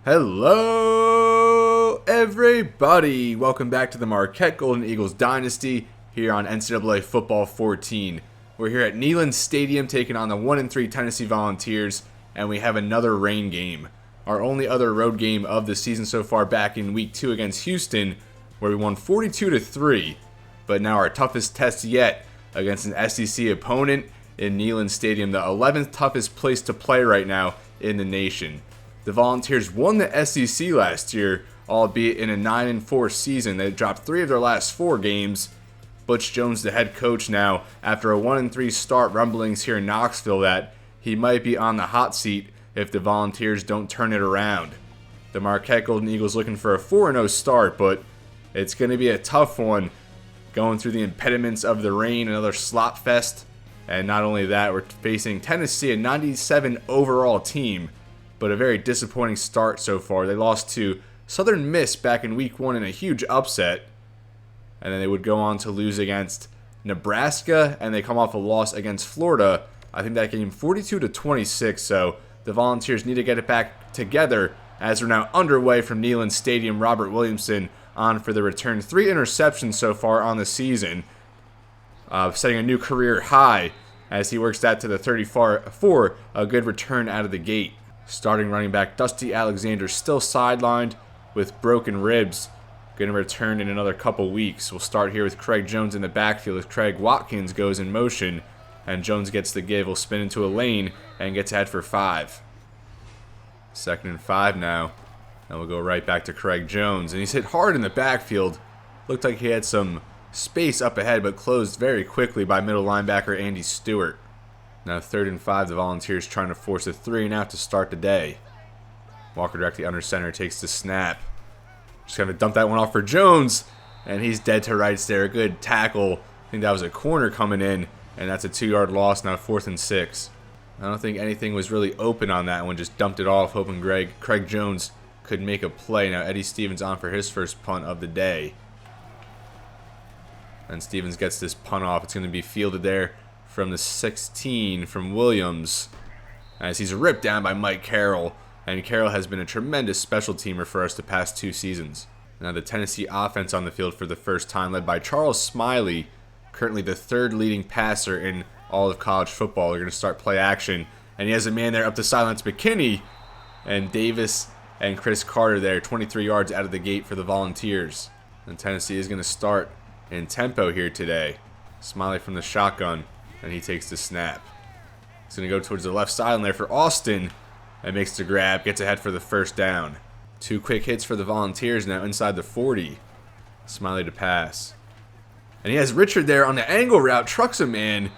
Hello, everybody. Welcome back to the Marquette Golden Eagles Dynasty here on NCAA Football 14. We're here at Neyland Stadium taking on the 1-3 Tennessee Volunteers, and we have another rain game. Our only other road game of the season so far back in Week 2 against Houston, where we won 42-3. But now our toughest test yet against an SEC opponent in Neyland Stadium, the 11th toughest place to play right now in the nation. The Volunteers won the SEC last year, albeit in a 9-4 season. They dropped 3 of their last 4 games. Butch Jones, the head coach now, after a 1-3 start, rumblings here in Knoxville that he might be on the hot seat if the Volunteers don't turn it around. The Marquette Golden Eagles looking for a 4-0 start, but it's going to be a tough one going through the impediments of the rain, another slop fest. And not only that, we're facing Tennessee, a 97 overall team, but a very disappointing start so far. They lost to Southern Miss back in Week 1 in a huge upset. And then they would go on to lose against Nebraska, and they come off a loss against Florida. I think that game 42-26, so the Volunteers need to get it back together as we're now underway from Neyland Stadium. Robert Williamson on for the return. 3 interceptions so far on the season, setting a new career high as he works that to the 34, a good return out of the gate. Starting running back Dusty Alexander still sidelined with broken ribs. Going to return in another couple weeks. We'll start here with Craig Jones in the backfield as Craig Watkins goes in motion. And Jones gets the give. Will spin into a lane and gets ahead for 5. 2nd and 5 now. And we'll go right back to Craig Jones. And he's hit hard in the backfield. Looked like he had some space up ahead, but closed very quickly by middle linebacker Andy Stewart. Now 3rd and 5, the Volunteers trying to force a 3-and-out to start the day. Walker directly under center, takes the snap. Just going to dump that one off for Jones, and he's dead to rights there. A good tackle. I think that was a corner coming in, and that's a 2-yard loss. Now 4th and 6. I don't think anything was really open on that one. Just dumped it off, hoping Craig Jones could make a play. Now Eddie Stevens on for his first punt of the day. And Stevens gets this punt off. It's going to be fielded there from the 16 from Williams, as he's ripped down by Mike Carroll. And Carroll has been a tremendous special teamer for us the past 2 seasons. Now the Tennessee offense on the field for the first time, led by Charles Smiley, currently the 3rd leading passer in all of college football. They're going to start play action, and he has a man there up to silence McKinney, and Davis and Chris Carter there, 23 yards out of the gate for the Volunteers. And Tennessee is going to start in tempo here today. Smiley from the shotgun, and he takes the snap. He's going to go towards the left sideline there for Austin, and makes the grab, gets ahead for the first down. 2 quick hits for the Volunteers now inside the 40. Smiley to pass. And he has Richard there on the angle route, trucks a man,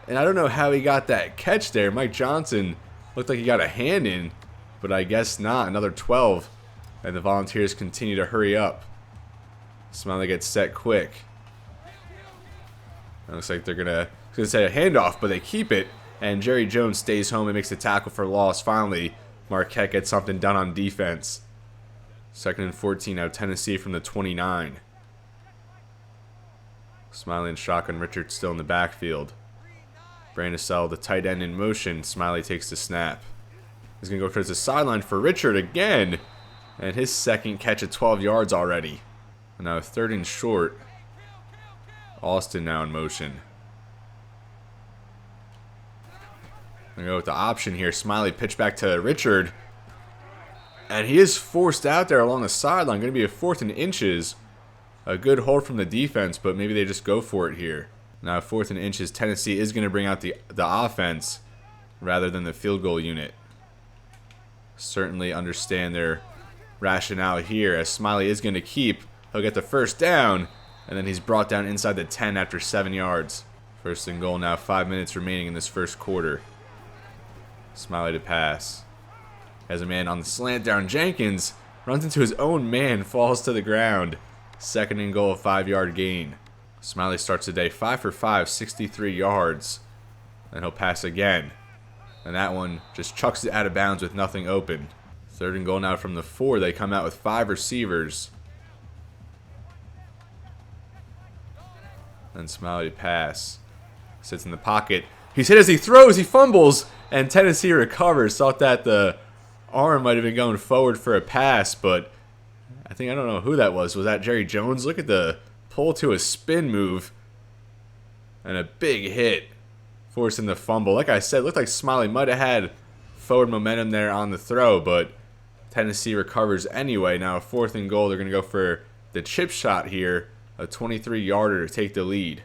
and I don't know how he got that catch there. Mike Johnson looked like he got a hand in, but I guess not. Another 12, and the Volunteers continue to hurry up. Smiley gets set quick. It looks like they're going to say a handoff, but they keep it. And Jerry Jones stays home and makes a tackle for loss. Finally, Marquette gets something done on defense. 2nd and 14 now, Tennessee from the 29. Smiley and shotgun, Richard still in the backfield. Brandisell, the tight end, in motion. Smiley takes the snap. He's going to go towards the sideline for Richard again. And his second catch at 12 yards already. And now 3rd and short. Austin now in motion. I'm going to go with the option here. Smiley pitch back to Richard. And he is forced out there along the sideline. Going to be a 4th and inches. A good hold from the defense, but maybe they just go for it here. Now 4th and inches. Tennessee is going to bring out the offense rather than the field goal unit. Certainly understand their rationale here, as Smiley is going to keep. He'll get the first down, and then he's brought down inside the 10 after 7 yards. 1st and goal now, 5 minutes remaining in this first quarter. Smiley to pass. Has a man on the slant down. Jenkins runs into his own man, falls to the ground. 2nd and goal, a 5-yard gain. Smiley starts the day 5 for 5, 63 yards. And he'll pass again. And that one just chucks it out of bounds with nothing open. 3rd and goal now from the 4. They come out with 5 receivers. And Smiley to pass. Sits in the pocket. He's hit as he throws. He fumbles. And Tennessee recovers. Thought that the arm might have been going forward for a pass, but I don't know who that was. Was that Jerry Jones? Look at the pull to a spin move. And a big hit, forcing the fumble. Like I said, it looked like Smiley might have had forward momentum there on the throw, but Tennessee recovers anyway. Now, 4th and goal, they're going to go for the chip shot here, a 23-yarder to take the lead.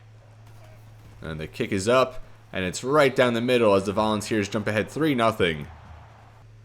And the kick is up, and it's right down the middle as the Volunteers jump ahead 3-0.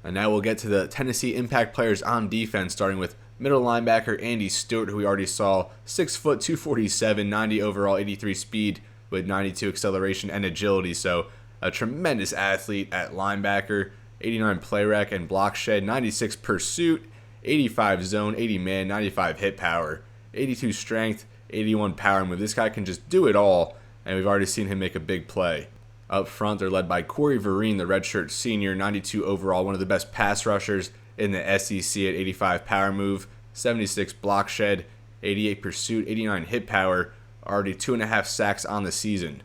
And now we'll get to the Tennessee impact players on defense, starting with middle linebacker Andy Stewart, who we already saw, 6 foot, 247, 90 overall, 83 speed with 92 acceleration and agility. So a tremendous athlete at linebacker, 89 play rec and block shed, 96 pursuit, 85 zone, 80 man, 95 hit power, 82 strength, 81 power move. This guy can just do it all, and we've already seen him make a big play. Up front, they're led by Corey Vereen, the redshirt senior, 92 overall, one of the best pass rushers in the SEC at 85 power move, 76 block shed, 88 pursuit, 89 hit power, already 2.5 sacks on the season.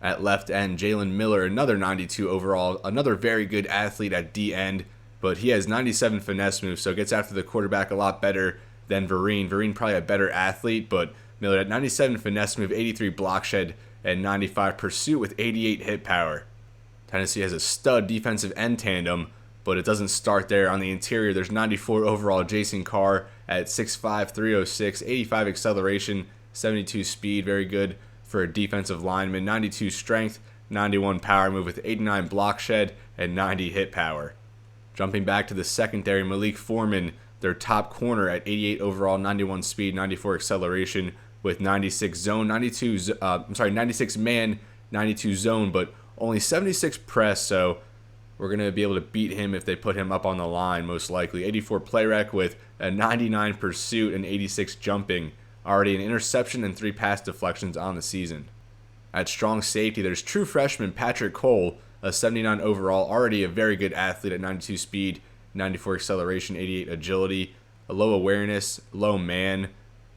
At left end, Jalen Miller, another 92 overall, another very good athlete at D end, but he has 97 finesse moves, so gets after the quarterback a lot better than Vereen. Vereen probably a better athlete, but Miller at 97 finesse move, 83 block shed, and 95 pursuit with 88 hit power. Tennessee has a stud defensive end tandem, but it doesn't start there. On the interior, there's 94 overall Jason Carr at 6'5", 306, 85 acceleration, 72 speed, very good for a defensive lineman, 92 strength, 91 power move with 89 block shed, and 90 hit power. Jumping back to the secondary, Malik Foreman, their top corner at 88 overall, 91 speed, 94 acceleration with 96 man, 92 zone, but only 76 press, so we're going to be able to beat him if they put him up on the line, most likely. 84 play rec with a 99 pursuit and 86 jumping. Already an interception and 3 pass deflections on the season. At strong safety, there's true freshman Patrick Cole, a 79 overall, already a very good athlete at 92 speed, 94 acceleration, 88 agility, a low awareness, low man,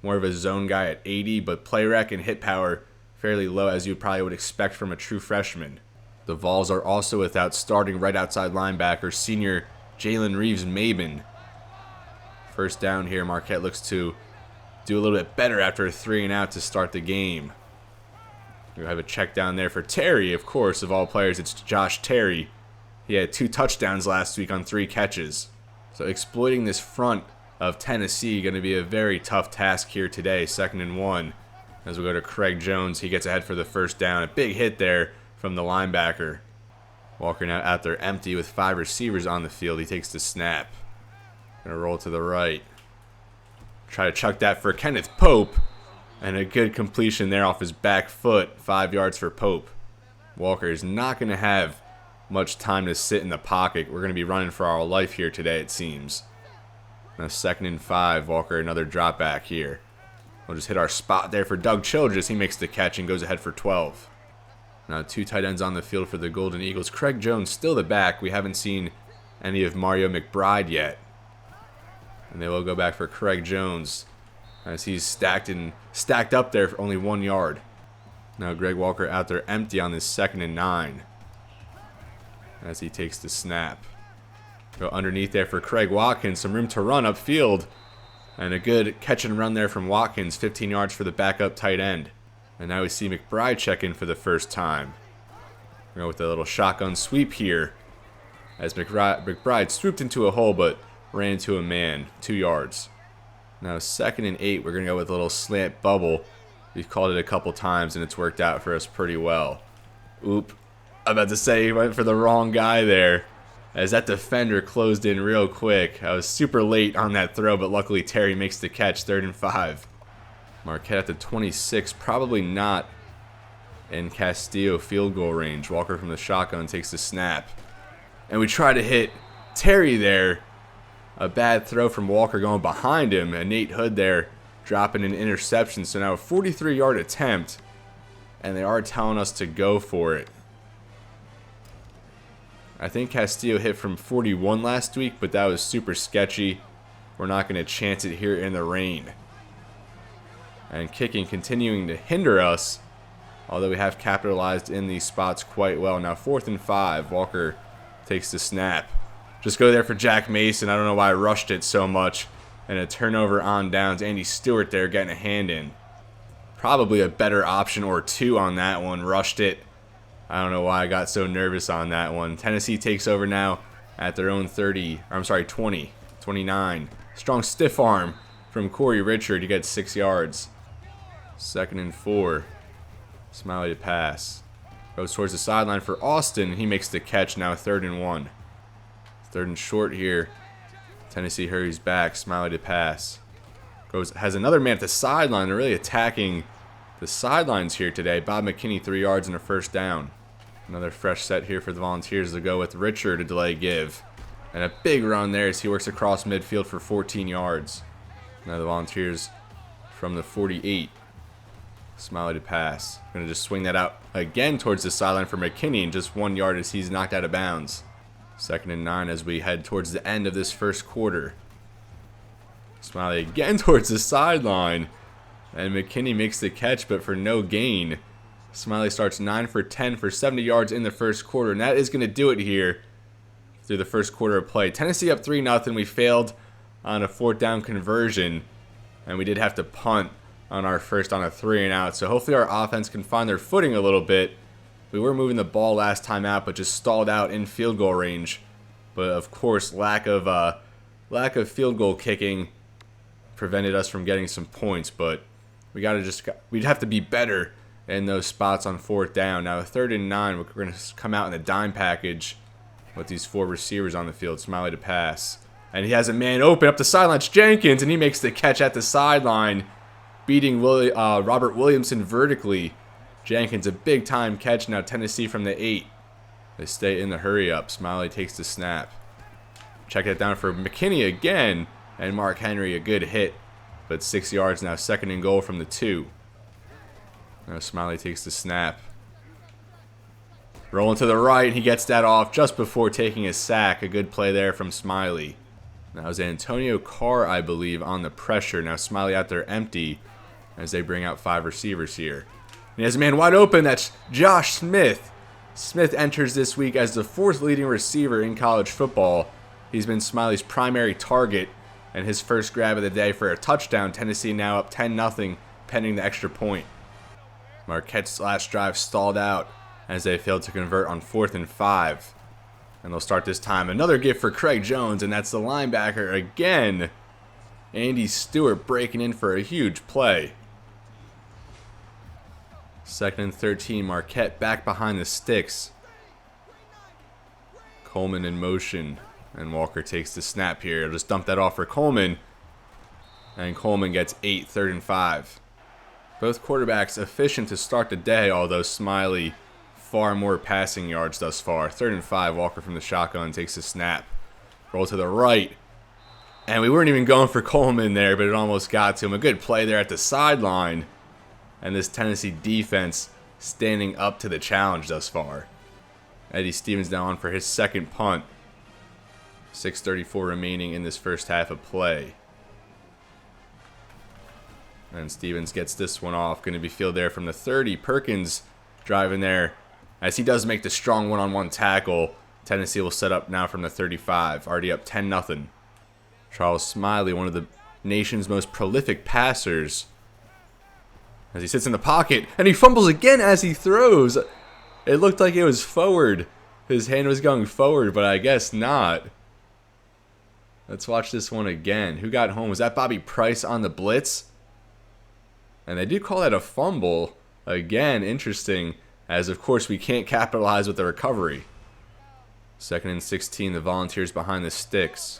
more of a zone guy at 80, but play rec and hit power fairly low as you probably would expect from a true freshman. The Vols are also without starting right outside linebacker senior Jalen Reeves-Maben. First down here, Marquette looks to do a little bit better after a 3-and-out to start the game. We have a check down there for Terry, of course, of all players. It's Josh Terry. He had 2 touchdowns last week on 3 catches. So exploiting this front of Tennessee going to be a very tough task here today, 2nd and 1. As we go to Craig Jones, he gets ahead for the first down. A big hit there from the linebacker. Walker now out there empty with 5 receivers on the field. He takes the snap. Going to roll to the right. Try to chuck that for Kenneth Pope. And a good completion there off his back foot. 5 yards for Pope. Walker is not going to have much time to sit in the pocket. We're going to be running for our life here today, it seems. Now 2nd and 5. Walker, another drop back here. We'll just hit our spot there for Doug Childress. He makes the catch and goes ahead for 12. Now 2 tight ends on the field for the Golden Eagles. Craig Jones still the back. We haven't seen any of Mario McBride yet. And they will go back for Craig Jones as he's stacked up there for only 1 yard. Now Greg Walker out there empty on this 2nd and 9 as he takes the snap. Go underneath there for Craig Watkins. Some room to run upfield. And a good catch and run there from Watkins. 15 yards for the backup tight end. And now we see McBride check in for the first time. We go with a little shotgun sweep here as McBride swooped into a hole but ran into a man. 2 yards. Now 2nd and 8. We're going to go with a little slant bubble. We've called it a couple times and it's worked out for us pretty well. Oop. I'm about to say he went for the wrong guy there as that defender closed in real quick. I was super late on that throw, but luckily Terry makes the catch. 3rd and 5. Marquette at the 26, probably not in Castillo field goal range. Walker from the shotgun takes the snap. And we try to hit Terry there. A bad throw from Walker going behind him. And Nate Hood there dropping an interception. So now a 43-yard attempt. And they are telling us to go for it. I think Castillo hit from 41 last week, but that was super sketchy. We're not going to chance it here in the rain. And kicking continuing to hinder us, although we have capitalized in these spots quite well. Now 4th and 5. Walker takes the snap. just go there for Jack Mason. I don't know why I rushed it so much. And a turnover on downs. Andy Stewart there getting a hand in. Probably a better option or two on that one. Rushed it. I don't know why I got so nervous on that one. Tennessee takes over now at their own 30. Or I'm sorry, 20. 29. Strong stiff arm from Corey Richard. He gets 6 yards. 2nd and 4. Smiley to pass. Goes towards the sideline for Austin. He makes the catch now. 3rd and 1. 3rd and short here. Tennessee hurries back. Smiley to pass. Has another man at the sideline. They're really attacking the sidelines here today. Bob McKinney, 3 yards and a 1st down. Another fresh set here for the Volunteers to go with Richard to delay give. And a big run there as he works across midfield for 14 yards. Now the Volunteers from the 48. Smiley to pass. Going to just swing that out again towards the sideline for McKinney, and just 1 yard as he's knocked out of bounds. 2nd and 9 as we head towards the end of this first quarter. Smiley again towards the sideline. And McKinney makes the catch, but for no gain. Smiley starts 9 for 10 for 70 yards in the first quarter. And that is going to do it here through the first quarter of play. Tennessee up 3-0. We failed on a 4th down conversion. And we did have to punt on our first on a 3-and-out. So hopefully our offense can find their footing a little bit. We were moving the ball last time out, but just stalled out in field goal range. But of course, lack of field goal kicking prevented us from getting some points. But we'd have to be better in those spots on 4th down. Now 3rd and 9, we're going to come out in a dime package with these 4 receivers on the field. Smiley to pass, and he has a man open up the sideline. It's Jenkins, and he makes the catch at the sideline, beating Robert Williamson vertically. Jenkins, a big-time catch. Now Tennessee from the 8. They stay in the hurry-up. Smiley takes the snap. Check it down for McKinney again. And Mark Henry, a good hit. But 6 yards now. 2nd and goal from the 2. Now Smiley takes the snap. Rolling to the right. He gets that off just before taking a sack. A good play there from Smiley. That was Antonio Carr, I believe, on the pressure. Now Smiley out there empty as they bring out 5 receivers here. And he has a man wide open. That's Josh Smith. Smith enters this week as the 4th leading receiver in college football. He's been Smiley's primary target and his first grab of the day for a touchdown. Tennessee now up 10-0 pending the extra point. Marquette's last drive stalled out as they failed to convert on 4th and 5. And they'll start this time. Another gift for Craig Jones, and that's the linebacker again. Andy Stewart breaking in for a huge play. 2nd and 13, Marquette back behind the sticks. Coleman in motion, and Walker takes the snap here. He'll just dump that off for Coleman, and Coleman gets 8, 3rd and 5. Both quarterbacks efficient to start the day, although Smiley far more passing yards thus far. 3rd and 5, Walker from the shotgun takes the snap. Roll to the right, and we weren't even going for Coleman there, but it almost got to him. A good play there at the sideline. And this Tennessee defense standing up to the challenge thus far. Eddie Stevens now on for his 2nd punt. 6:34 remaining in this first half of play. And Stevens gets this one off. Going to be fielded there from the 30. Perkins driving there as he does make the strong one-on-one tackle. Tennessee will set up now from the 35. Already up 10-0. Charles Smiley, one of the nation's most prolific passers, as he sits in the pocket, and he fumbles again as he throws. It looked like it was forward. His hand was going forward, but I guess not. Let's watch this one again. Who got home? Was that Bobby Price on the blitz? And they did call that a fumble. Again, interesting, as of course we can't capitalize with the recovery. 2nd and 16, the Volunteers behind the sticks.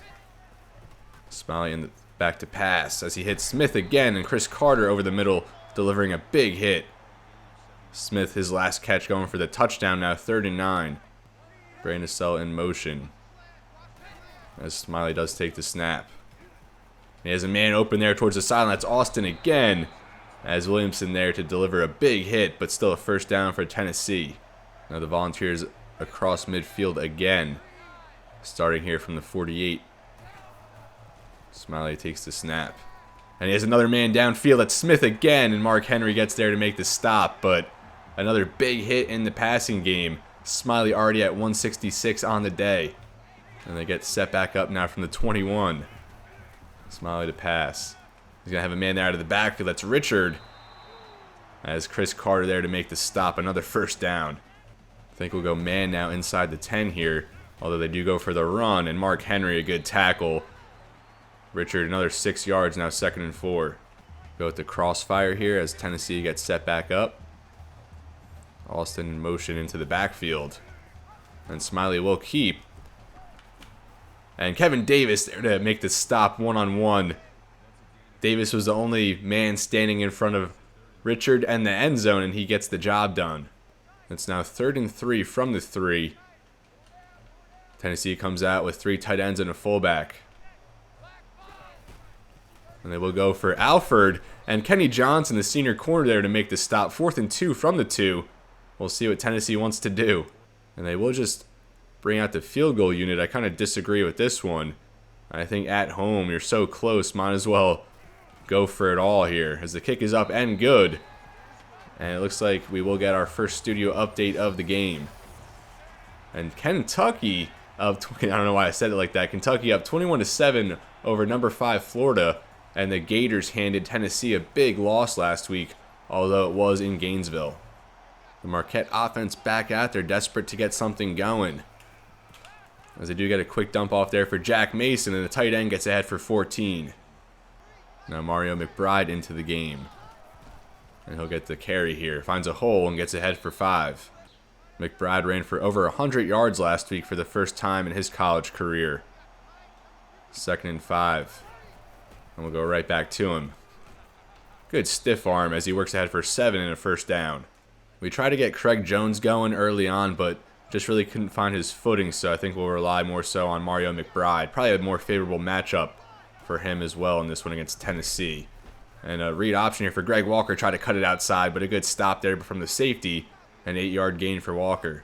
Smiley in the back to pass as he hits Smith again, and Chris Carter over the middle, delivering a big hit. Smith, his last catch, going for the touchdown now. 3rd and 9. Brandon in motion as Smiley does take the snap. He has a man open there towards the sideline. That's Austin again, as Williamson there to deliver a big hit, but still a 1st down for Tennessee. Now the Volunteers across midfield again, starting here from the 48. Smiley takes the snap. And he has another man downfield. That's Smith again, and Mark Henry gets there to make the stop. But another big hit in the passing game. Smiley already at 166 on the day. And they get set back up now from the 21. Smiley to pass. He's going to have a man there out of the backfield. That's Richard. As Chris Carter there to make the stop. Another first down. I think we'll go man now inside the 10 here. Although they do go for the run. And Mark Henry, a good tackle. Richard, another 6 yards, now 2nd and 4. Go with the crossfire here as Tennessee gets set back up. Austin in motion into the backfield. And Smiley will keep. And Kevin Davis there to make the stop one-on-one. Davis was the only man standing in front of Richard and the end zone, and he gets the job done. It's now 3rd and 3 from the 3. Tennessee comes out with 3 tight ends and a fullback. And they will go for Alford and Kenny Johnson, the senior corner there to make the stop. 4th and 2 from the 2. We'll see what Tennessee wants to do. And they will just bring out the field goal unit. I kind of disagree with this one. I think at home, you're so close, might as well go for it all here. As the kick is up and good. And it looks like we will get our first studio update of the game. And Kentucky up, I don't know why I said it like that. Kentucky up 21-7 over number 5 Florida. And the Gators handed Tennessee a big loss last week, although it was in Gainesville. The Marquette offense back out there, desperate to get something going. As they do get a quick dump off there for Jack Mason, and the tight end gets ahead for 14. Now Mario McBride into the game. And he'll get the carry here. Finds a hole and gets ahead for 5. McBride ran for over 100 yards last week for the first time in his college career. 2nd and 5. And we'll go right back to him. Good stiff arm as he works ahead for 7 and a first down. We tried to get Craig Jones going early on, but just really couldn't find his footing, so I think we'll rely more so on Mario McBride. Probably a more favorable matchup for him as well in this one against Tennessee. And a read option here for Greg Walker. Tried to cut it outside, but a good stop there from the safety. An 8-yard gain for Walker.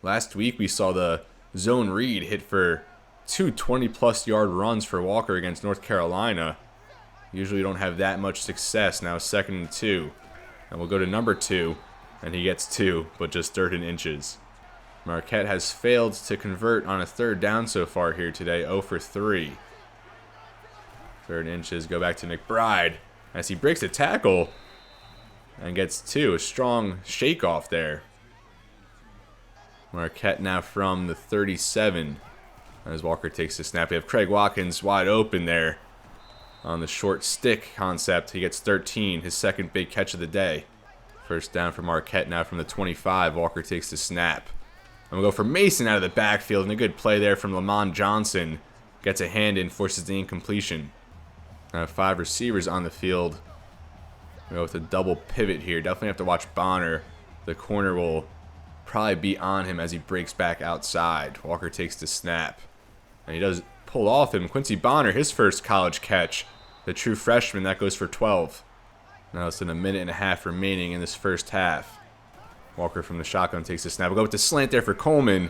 Last week we saw the zone read hit for 2 20-plus yard runs for Walker against North Carolina. Usually you don't have that much success. Now 2nd and 2. And we'll go to number 2. And he gets 2, but just 3rd and inches. Marquette has failed to convert on a 3rd down so far here today. 0 for 3. 3rd inches. Go back to McBride as he breaks a tackle and gets 2. A strong shake off there. Marquette now from the 37. As Walker takes the snap, we have Craig Watkins wide open there on the short stick concept. He gets 13, his 2nd big catch of the day. First down for Marquette now from the 25. Walker takes the snap. And we'll go for Mason out of the backfield. And a good play there from Lamont Johnson. Gets a hand in, forces the incompletion. Now 5 receivers on the field. We'll go with a double pivot here. Definitely have to watch Bonner. The corner will probably be on him as he breaks back outside. Walker takes the snap. And he does pull off him. Quincy Bonner, his first college catch. The true freshman, that goes for 12. Now less than a minute and a half remaining in this first half. Walker from the shotgun takes the snap. We'll go with the slant there for Coleman.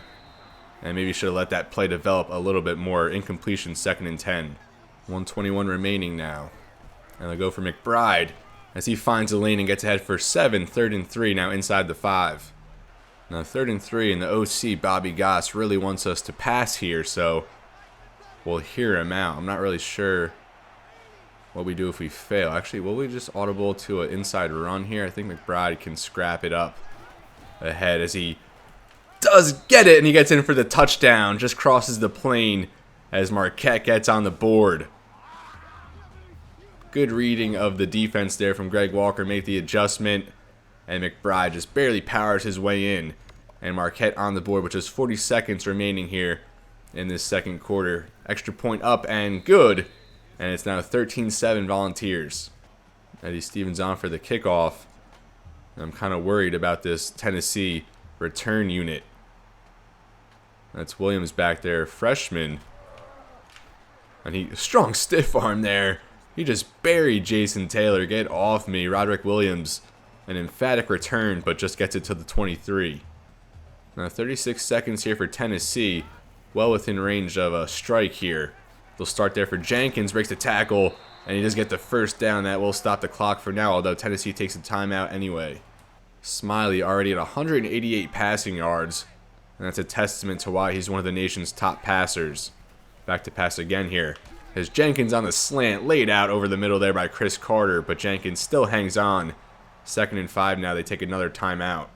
And maybe should have let that play develop a little bit more. Incompletion, 2nd and 10. 1:21 remaining now. And they'll go for McBride as he finds a lane and gets ahead for 7. 3rd and 3 now inside the 5. Now 3rd and 3, and the OC, Bobby Goss, really wants us to pass here, so we'll hear him out. I'm not really sure what we do if we fail. Actually, will we just audible to an inside run here? I think McBride can scrap it up ahead as he does get it, and he gets in for the touchdown. Just crosses the plane as Marquette gets on the board. Good reading of the defense there from Greg Walker. Make the adjustment. And McBride just barely powers his way in. And Marquette on the board with just 40 seconds remaining here in this 2nd quarter. Extra point up and good. And it's now 13-7 Volunteers. Eddie Stevens on for the kickoff. I'm kind of worried about this Tennessee return unit. That's Williams back there, freshman. And he strong stiff arm there. He just buried Jason Taylor. Get off me. Roderick Williams. An emphatic return, but just gets it to the 23. Now 36 seconds here for Tennessee. Well within range of a strike here. They'll start there for Jenkins. Breaks the tackle. And he does get the first down. That will stop the clock for now, although Tennessee takes a timeout anyway. Smiley already at 188 passing yards. And that's a testament to why he's one of the nation's top passers. Back to pass again here. As Jenkins on the slant, laid out over the middle there by Chris Carter, but Jenkins still hangs on. 2nd and 5 now. They take another timeout.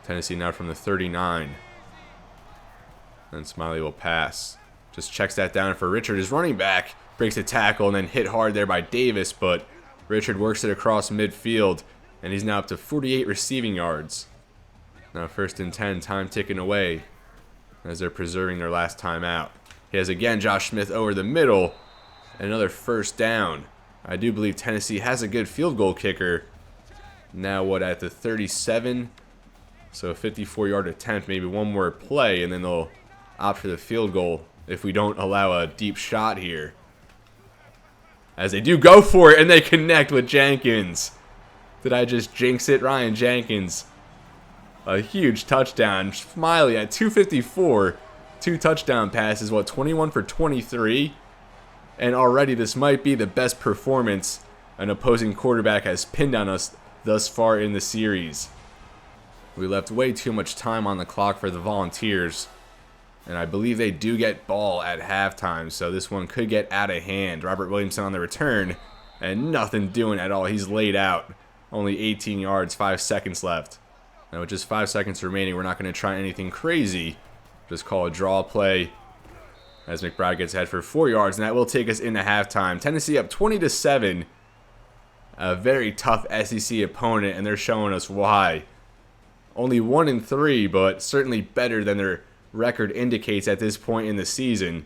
Tennessee now from the 39. And Smiley will pass. Just checks that down for Richard. His running back breaks a tackle and then hit hard there by Davis, but Richard works it across midfield, and he's now up to 48 receiving yards. Now 1st and 10, time ticking away as they're preserving their last timeout. He has again Josh Smith over the middle, and another 1st down. I do believe Tennessee has a good field goal kicker. Now at the 37? So a 54-yard attempt, maybe one more play, and then they'll opt for the field goal if we don't allow a deep shot here. As they do go for it, and they connect with Jenkins. Did I just jinx it? Ryan Jenkins. A huge touchdown. Smiley at 254. 2 touchdown passes. 21 for 23? And already this might be the best performance an opposing quarterback has pinned on us thus far in the series. We left way too much time on the clock for the Volunteers. And I believe they do get ball at halftime, so this one could get out of hand. Robert Williamson on the return, and nothing doing at all. He's laid out. Only 18 yards, 5 seconds left. Now with just 5 seconds remaining, we're not going to try anything crazy. Just call a draw play as McBride gets ahead for 4 yards, and that will take us into halftime. Tennessee up 20-7. A very tough SEC opponent, and they're showing us why. Only 1-3, but certainly better than their record indicates at this point in the season.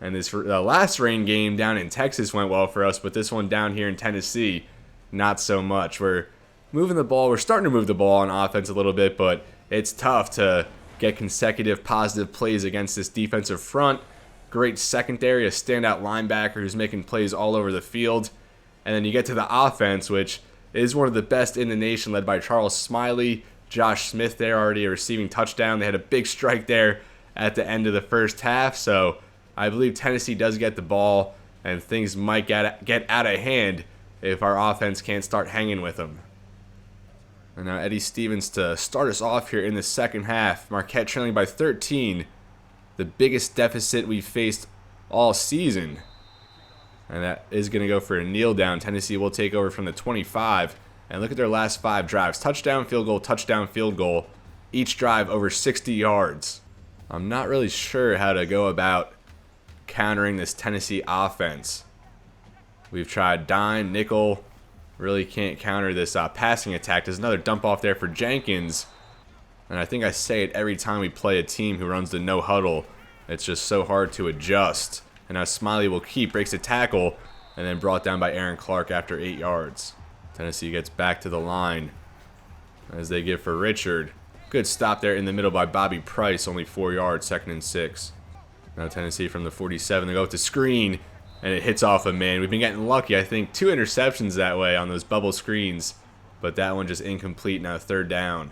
And this last rain game down in Texas went well for us, but this one down here in Tennessee, not so much. We're moving the ball. We're starting to move the ball on offense a little bit, but it's tough to get consecutive positive plays against this defensive front. Great secondary, a standout linebacker who's making plays all over the field. And then you get to the offense, which is one of the best in the nation, led by Charles Smiley. Josh Smith there already a receiving touchdown. They had a big strike there at the end of the first half. So I believe Tennessee does get the ball, and things might get out of hand if our offense can't start hanging with them. And now Eddie Stevens to start us off here in the second half. Marquette trailing by 13. The biggest deficit we've faced all season. And that is going to go for a kneel down. Tennessee will take over from the 25. And look at their last 5 drives. Touchdown, field goal. Each drive over 60 yards. I'm not really sure how to go about countering this Tennessee offense. We've tried dime, nickel. Really can't counter this passing attack. There's another dump off there for Jenkins. And I think I say it every time we play a team who runs the no huddle. It's just so hard to adjust. And now Smiley will keep, breaks a tackle, and then brought down by Aaron Clark after 8 yards. Tennessee gets back to the line as they give for Richard. Good stop there in the middle by Bobby Price, only 4 yards, 2nd and 6. Now Tennessee from the 47, they go with the screen, and it hits off a man. We've been getting lucky, I think, 2 interceptions that way on those bubble screens, but that one just incomplete, now 3rd down.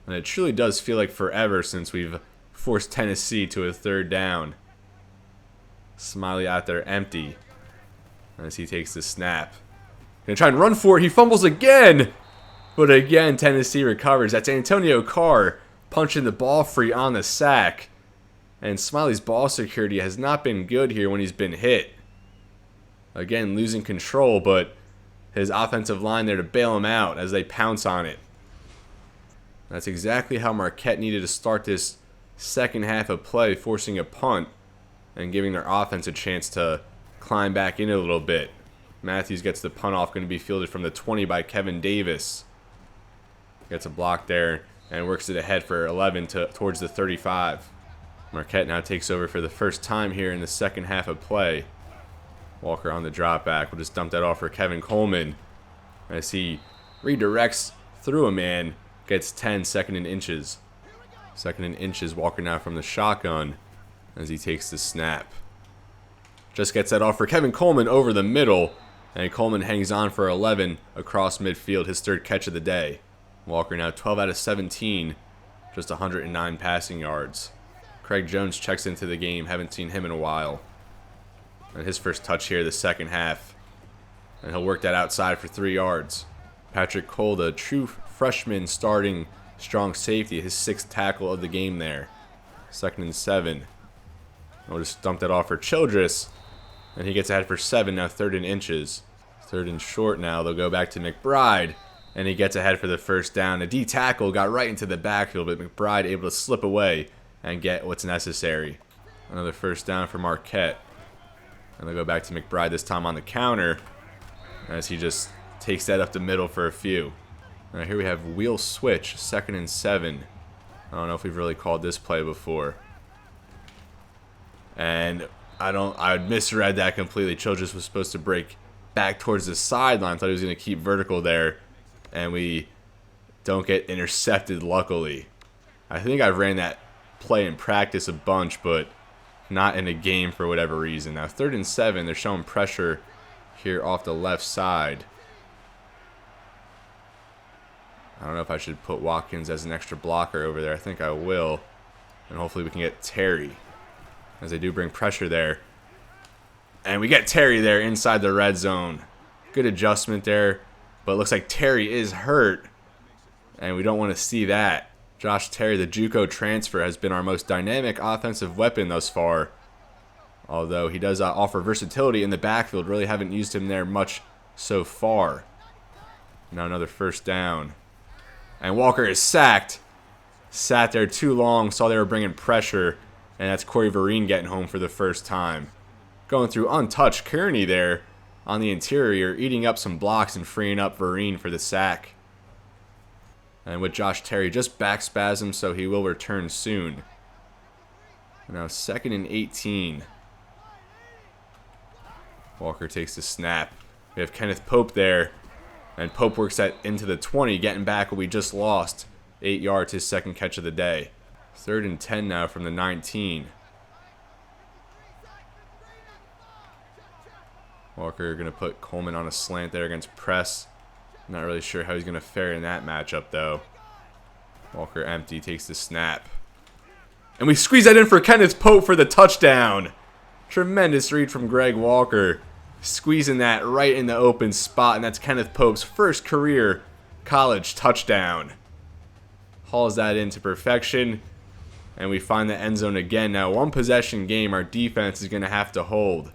And it truly does feel like forever since we've forced Tennessee to a 3rd down. Smiley out there empty as he takes the snap. Gonna try and run for it. He fumbles again. But again, Tennessee recovers. That's Antonio Carr punching the ball free on the sack. And Smiley's ball security has not been good here when he's been hit. Again, losing control, but his offensive line there to bail him out as they pounce on it. That's exactly how Marquette needed to start this second half of play, forcing a punt and giving their offense a chance to climb back in a little bit. Matthews gets the punt off, going to be fielded from the 20 by Kevin Davis. Gets a block there and works it ahead for 11 towards the 35. Marquette now takes over for the first time here in the second half of play. Walker on the drop back. We'll just dump that off for Kevin Coleman as he redirects through a man. Gets 10, 2nd and inches. 2nd and inches, Walker now from the shotgun as he takes the snap. Just gets that off for Kevin Coleman over the middle. And Coleman hangs on for 11 across midfield, his 3rd catch of the day. Walker now 12 out of 17, just 109 passing yards. Craig Jones checks into the game, haven't seen him in a while. And his first touch here the second half. And he'll work that outside for 3 yards. Patrick Cole, the true freshman starting strong safety, his 6th tackle of the game there. 2nd and 7. We'll just dump that off for Childress. And he gets ahead for 7, now 3rd and inches. 3rd and short now. They'll go back to McBride. And he gets ahead for the first down. A D tackle got right into the backfield, but McBride able to slip away and get what's necessary. Another first down for Marquette. And they'll go back to McBride, this time on the counter, as he just takes that up the middle for a few. Now here we have wheel switch, 2nd and 7. I don't know if we've really called this play before. And I misread that completely. Childress was supposed to break back towards the sideline. Thought he was going to keep vertical there. And we don't get intercepted, luckily. I think I've ran that play in practice a bunch, but not in a game for whatever reason. Now 3rd and 7, they're showing pressure here off the left side. I don't know if I should put Watkins as an extra blocker over there. I think I will. And hopefully we can get Terry, as they do bring pressure there. And we get Terry there inside the red zone. Good adjustment there. But it looks like Terry is hurt. And we don't want to see that. Josh Terry, the JUCO transfer, has been our most dynamic offensive weapon thus far. Although he does offer versatility in the backfield. Really haven't used him there much so far. Now another first down. And Walker is sacked. Sat there too long. Saw they were bringing pressure. And that's Corey Vereen getting home for the first time. Going through untouched. Kearney there on the interior, eating up some blocks and freeing up Vereen for the sack. And with Josh Terry, just back spasm, so he will return soon. Now 2nd and 18. Walker takes the snap. We have Kenneth Pope there. And Pope works that into the 20, getting back what we just lost. 8 yards, his 2nd catch of the day. 3rd and 10 now from the 19. Walker going to put Coleman on a slant there against press. Not really sure how he's going to fare in that matchup, though. Walker empty, takes the snap. And we squeeze that in for Kenneth Pope for the touchdown. Tremendous read from Greg Walker. Squeezing that right in the open spot, and that's Kenneth Pope's first career college touchdown. Hauls that into perfection, and we find the end zone again. Now, 1 possession game, our defense is going to have to hold.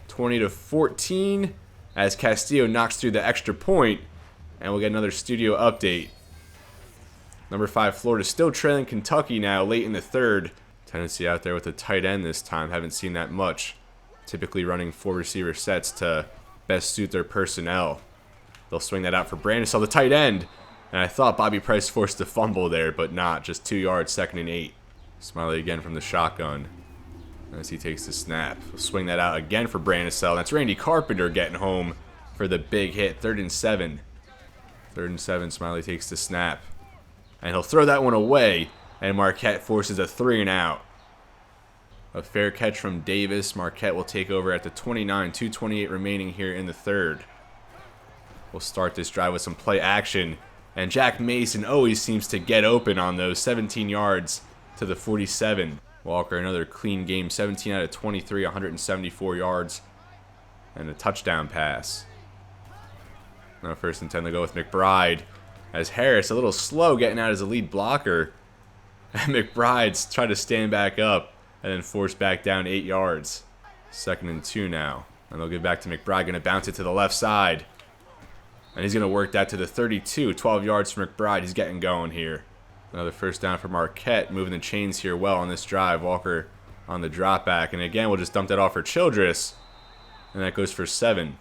20-14, as Castillo knocks through the extra point, and we'll get another studio update. Number 5, Florida still trailing Kentucky now, late in the 3rd. Tennessee out there with a tight end this time. Haven't seen that much. Typically running 4 receiver sets to best suit their personnel. They'll swing that out for Brandon, the tight end. And I thought Bobby Price forced a fumble there, but not. Just 2 yards, 2nd and 8. Smiley again from the shotgun as he takes the snap. We'll swing that out again for Brandon. That's Randy Carpenter getting home for the big hit. 3rd and 7. 3rd and 7, Smiley takes the snap. And he'll throw that one away, and Marquette forces a 3 and out. A fair catch from Davis. Marquette will take over at the 29, 2:28 remaining here in the 3rd. We'll start this drive with some play action. And Jack Mason always seems to get open on those. 17 yards to the 47. Walker, another clean game. 17 out of 23, 174 yards. And a touchdown pass. Now 1st and 10 to go with McBride. As Harris, a little slow getting out as a lead blocker. And McBride's trying to stand back up. And then forced back down 8 yards. 2nd and 2 now. And they'll give back to McBride. Going to bounce it to the left side. And he's going to work that to the 32. 12 yards for McBride. He's getting going here. Another first down for Marquette. Moving the chains here well on this drive. Walker on the drop back. And again, we'll just dump that off for Childress. And that goes for 7.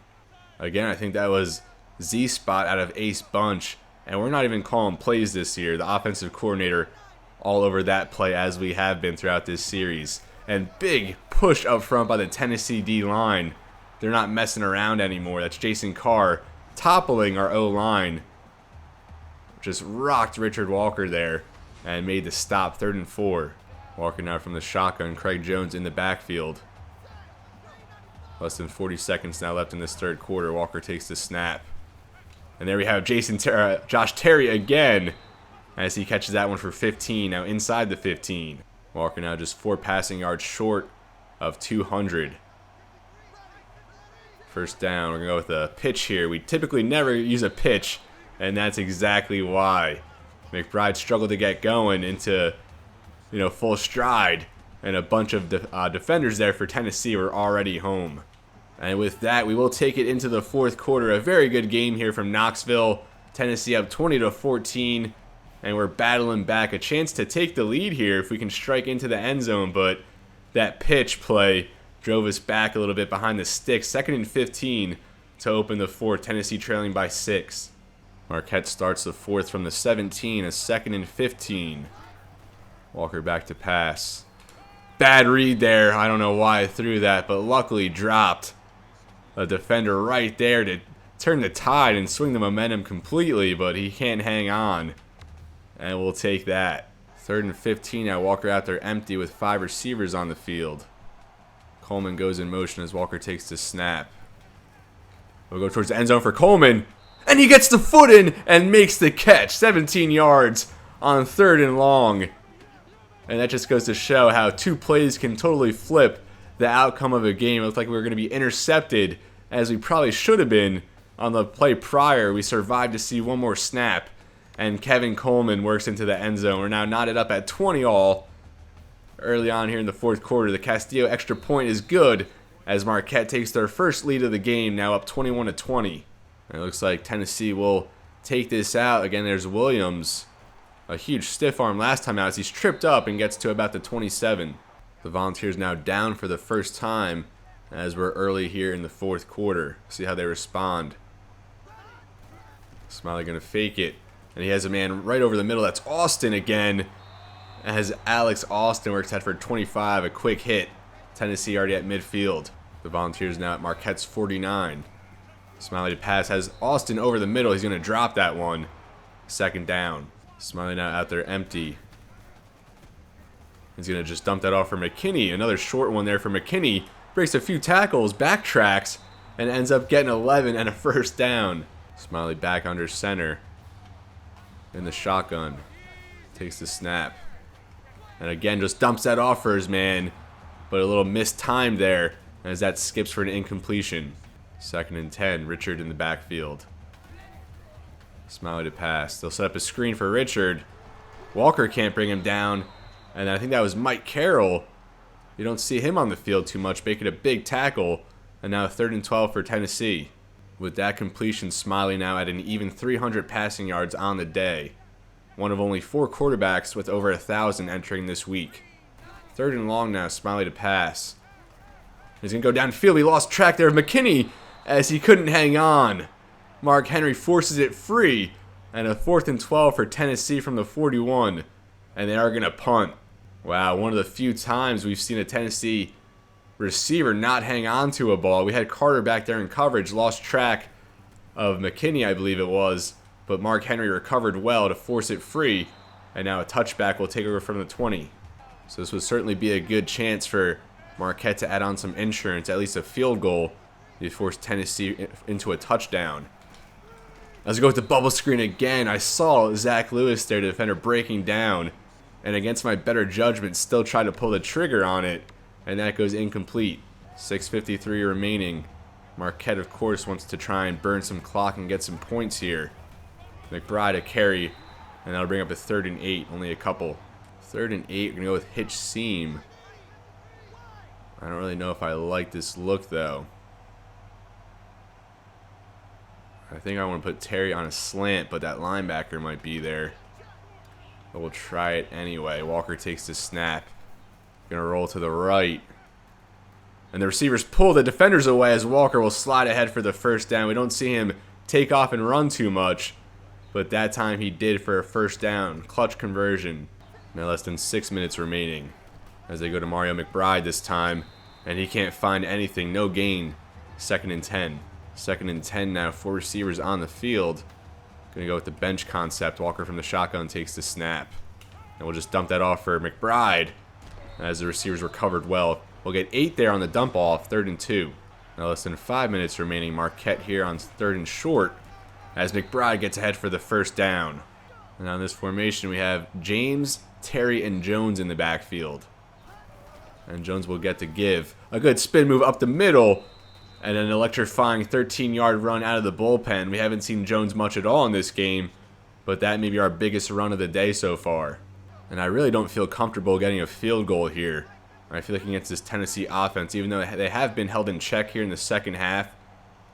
Again, I think that was Z-spot out of Ace Bunch. And we're not even calling plays this year. The offensive coordinator all over that play as we have been throughout this series. And big push up front by the Tennessee D-line. They're not messing around anymore. That's Jason Carr toppling our O-line. Just rocked Richard Walker there and made the stop. 3rd and 4. Walker now from the shotgun. Craig Jones in the backfield. Less than 40 seconds now left in this 3rd quarter. Walker takes the snap. And there we have Josh Terry again as he catches that one for 15. Now inside the 15. Walker now just 4 passing yards short of 200. First down. We're going to go with a pitch here. We typically never use a pitch, and that's exactly why. McBride struggled to get going into, full stride. And a bunch of defenders there for Tennessee were already home. And with that, we will take it into the fourth quarter. A very good game here from Knoxville. Tennessee up 20-14. And we're battling back. A chance to take the lead here if we can strike into the end zone. But that pitch play drove us back a little bit behind the sticks. 2nd and 15 to open the fourth. Tennessee trailing by 6. Marquette starts the fourth from the 17. A 2nd and 15. Walker back to pass. Bad read there. I don't know why I threw that, but luckily dropped a defender right there to turn the tide and swing the momentum completely, but he can't hang on. And we'll take that. 3rd and 15 now. Walker out there empty with 5 receivers on the field. Coleman goes in motion as Walker takes the snap. We'll go towards the end zone for Coleman. And he gets the foot in and makes the catch. 17 yards on 3rd and long. And that just goes to show how 2 plays can totally flip the outcome of a game. It looked like we were going to be intercepted, as we probably should have been on the play prior. We survived to see one more snap, and Kevin Coleman works into the end zone. We're now knotted up at 20 all. Early on here in the fourth quarter, the Castillo extra point is good as Marquette takes their first lead of the game, now up 21-20. And it looks like Tennessee will take this out. Again, there's Williams. A huge stiff arm last time out as he's tripped up and gets to about the 27. The Volunteers now down for the first time as we're early here in the fourth quarter. See how they respond. Smiley going to fake it. And he has a man right over the middle. That's Austin again. As Alex Austin works out for 25. A quick hit. Tennessee already at midfield. The Volunteers now at Marquette's 49. Smiley to pass. Has Austin over the middle. He's going to drop that one. 2nd down. Smiley now out there empty. He's going to just dump that off for McKinney. Another short one there for McKinney. Breaks a few tackles, backtracks, and ends up getting 11 and a 1st down. Smiley back under center. In the shotgun. Takes the snap. And again, just dumps that off for his man. But a little mistimed there as that skips for an incompletion. 2nd and 10. Richard in the backfield. Smiley to pass. They'll set up a screen for Richard. Walker can't bring him down. And I think that was Mike Carroll. You don't see him on the field too much, making a big tackle. And now 3rd and 12 for Tennessee. With that completion, Smiley now at an even 300 passing yards on the day. One of only 4 quarterbacks with over 1,000 entering this week. 3rd and long now, Smiley to pass. He's going to go downfield. He lost track there of McKinney as he couldn't hang on. Mark Henry forces it free, and a 4th and 12 for Tennessee from the 41, and they are going to punt. Wow, one of the few times we've seen a Tennessee receiver not hang on to a ball. We had Carter back there in coverage, lost track of McKinney, I believe it was, but Mark Henry recovered well to force it free, and now a touchback will take over from the 20. So this would certainly be a good chance for Marquette to add on some insurance, at least a field goal, to force Tennessee into a touchdown. As we go with the bubble screen again, I saw Zach Lewis there, the defender, breaking down. And against my better judgment, still try to pull the trigger on it. And that goes incomplete. 6:53 remaining. Marquette, of course, wants to try and burn some clock and get some points here. McBride a carry. And that'll bring up a 3rd and 8. Only a couple. 3rd and 8. We're going to go with hitch seam. I don't really know if I like this look, though. I think I want to put Terry on a slant, but that linebacker might be there. But we'll try it anyway. Walker takes the snap. Gonna roll to the right. And the receivers pull the defenders away as Walker will slide ahead for the 1st down. We don't see him take off and run too much, but that time he did for a 1st down. Clutch conversion. Now less than 6 minutes remaining as they go to Mario McBride this time, and he can't find anything. No gain. 2nd and 10. 2nd and 10 now. 4 receivers on the field. Gonna go with the bench concept. Walker from the shotgun takes the snap. And we'll just dump that off for McBride as the receivers recovered well. We'll get 8 there on the dump off. 3rd and 2. Now less than 5 minutes remaining. Marquette here on 3rd and short as McBride gets ahead for the 1st down. And on this formation we have James, Terry, and Jones in the backfield. And Jones will get to give. A good spin move up the middle. And an electrifying 13-yard run out of the bullpen. We haven't seen Jones much at all in this game. but that may be our biggest run of the day so far. And I really don't feel comfortable getting a field goal here. I feel like against this Tennessee offense, even though they have been held in check here in the second half,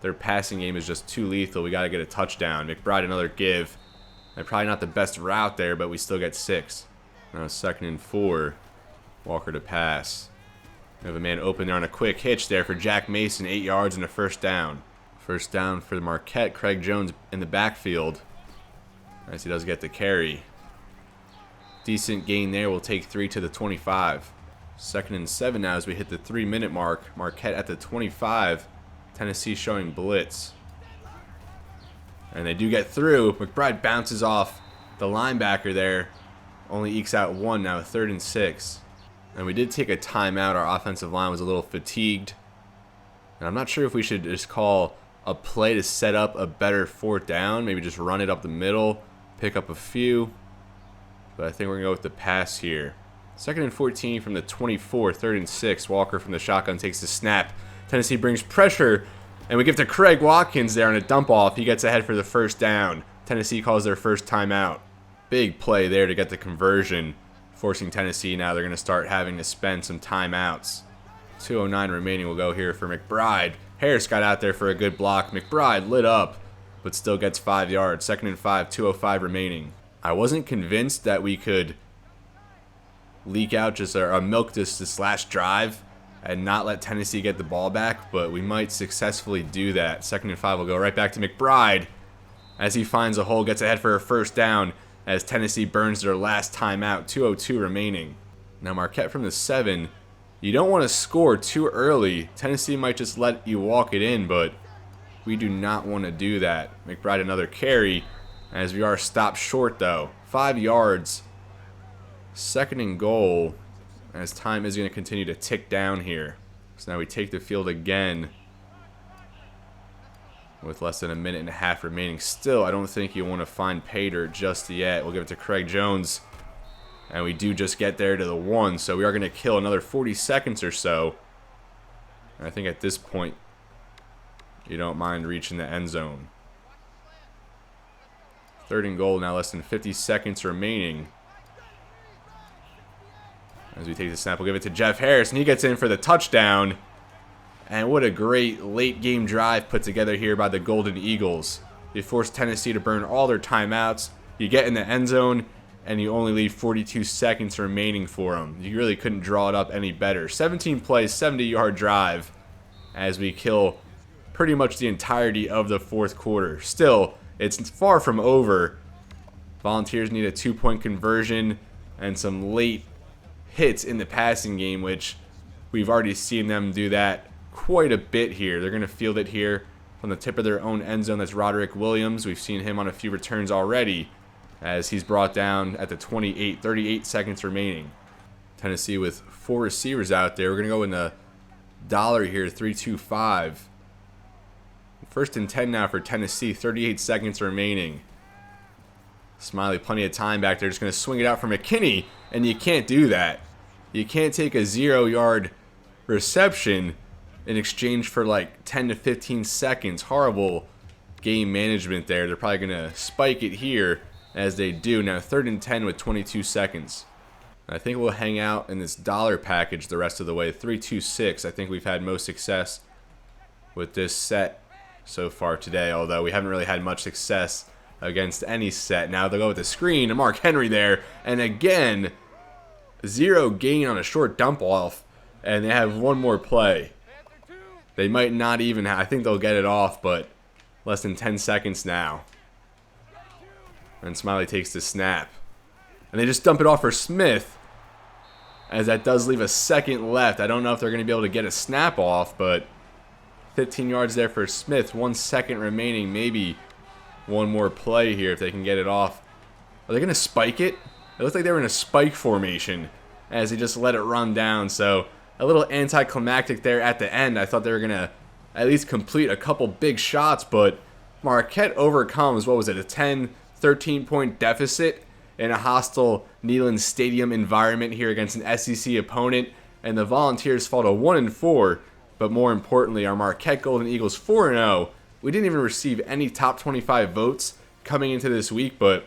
their passing game is just too lethal. We got to get a touchdown. McBride another give. And probably not the best route there, but we still get 6. Now 2nd and 4. Walker to pass. We have a man open there on a quick hitch there for Jack Mason. 8 yards and a first down. First down for the Marquette. Craig Jones in the backfield. As he does get the carry. Decent gain there. We'll take 3 to the 25. 2nd and 7 now as we hit the 3-minute mark. Marquette at the 25. Tennessee showing blitz. And they do get through. McBride bounces off the linebacker there. Only ekes out 1 now, 3rd and 6. And we did take a timeout. Our offensive line was a little fatigued. And I'm not sure if we should just call a play to set up a better 4th down. Maybe just run it up the middle, pick up a few. But I think we're going to go with the pass here. 2nd and 14 from the 24, 3rd and 6. Walker from the shotgun takes the snap. Tennessee brings pressure, and we give to Craig Watkins there on a dump off. He gets ahead for the first down. Tennessee calls their first timeout. Big play there to get the conversion, forcing Tennessee now they're going to start having to spend some timeouts. 2:09 remaining will go here for McBride. Harris got out there for a good block. McBride lit up, but still gets 5 yards. 2nd and 5, 2:05 remaining. I wasn't convinced that we could leak out just or milk this last drive and not let Tennessee get the ball back, but we might successfully do that. 2nd and 5 will go right back to McBride as he finds a hole, gets ahead for a first down as Tennessee burns their last timeout. 2:02 remaining. Now Marquette from the 7. You don't want to score too early. Tennessee might just let you walk it in, but we do not want to do that. McBride another carry as we are stopped short though. 5 yards. 2nd and goal as time is going to continue to tick down here. So now we take the field again with less than a minute and a half remaining. Still, I don't think you want to find pay dirt just yet. We'll give it to Craig Jones. And we do just get there to the 1, so we are going to kill another 40 seconds or so. And I think at this point, you don't mind reaching the end zone. 3rd and goal, now less than 50 seconds remaining. As we take the snap, we'll give it to Jeff Harris, and he gets in for the touchdown. And what a great late game drive put together here by the Golden Eagles. You force Tennessee to burn all their timeouts. You get in the end zone, and you only leave 42 seconds remaining for them. You really couldn't draw it up any better. 17 plays, 70-yard drive as we kill pretty much the entirety of the 4th quarter. Still, it's far from over. Volunteers need a 2-point conversion and some late hits in the passing game, which we've already seen them do that quite a bit here. They're going to field it here from the tip of their own end zone. That's Roderick Williams. We've seen him on a few returns already as he's brought down at the 28, 38 seconds remaining. Tennessee with 4 receivers out there. We're going to go in the dollar here, 3-2-5. 1st and 10 now for Tennessee, 38 seconds remaining. Smiley, plenty of time back there. Just going to swing it out for McKinney, and you can't do that. You can't take a 0-yard reception in exchange for like 10 to 15 seconds. Horrible game management there. They're probably going to spike it here as they do. Now 3rd and 10 with 22 seconds. I think we'll hang out in this dollar package the rest of the way. 3-2-6. I think we've had most success with this set so far today, although we haven't really had much success against any set. Now they'll go with the screen to Mark Henry there, and again 0 gain on a short dump off, and they have one more play. They might not even I think they'll get it off, but less than 10 seconds now. And Smiley takes the snap, and they just dump it off for Smith, as that does leave a second left. I don't know if they're going to be able to get a snap off, but 15 yards there for Smith. 1 second remaining. Maybe one more play here if they can get it off. Are they going to spike it? It looked like they were in a spike formation as he just let it run down. So a little anticlimactic there at the end. I thought they were going to at least complete a couple big shots, but Marquette overcomes, what was it, a 10, 13-point deficit in a hostile Neyland Stadium environment here against an SEC opponent. And the Volunteers fall to 1-4. But more importantly, our Marquette Golden Eagles 4-0. We didn't even receive any top 25 votes coming into this week, but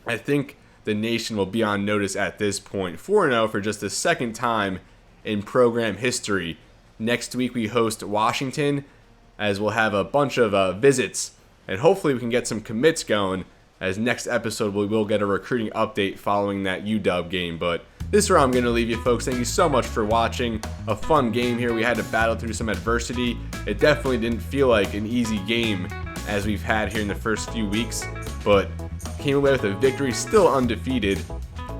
I think the nation will be on notice at this point. 4-0 for just the second time in program history. Next week we host Washington, as we'll have a bunch of visits, and hopefully we can get some commits going, as next episode we will get a recruiting update following that UW game. But this is where I'm going to leave you, folks. Thank you so much for watching. A fun game here. We had to battle through some adversity. It definitely didn't feel like an easy game as we've had here in the first few weeks, but came away with a victory, still undefeated.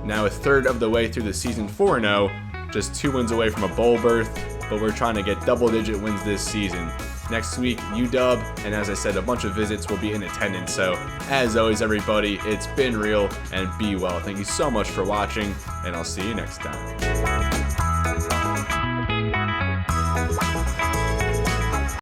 Now a third of the way through the season, 4-0, just 2 wins away from a bowl berth, but we're trying to get double-digit wins this season. Next week, UW, and as I said, a bunch of visits will be in attendance. So, as always, everybody, it's been real, and be well. Thank you so much for watching, and I'll see you next time.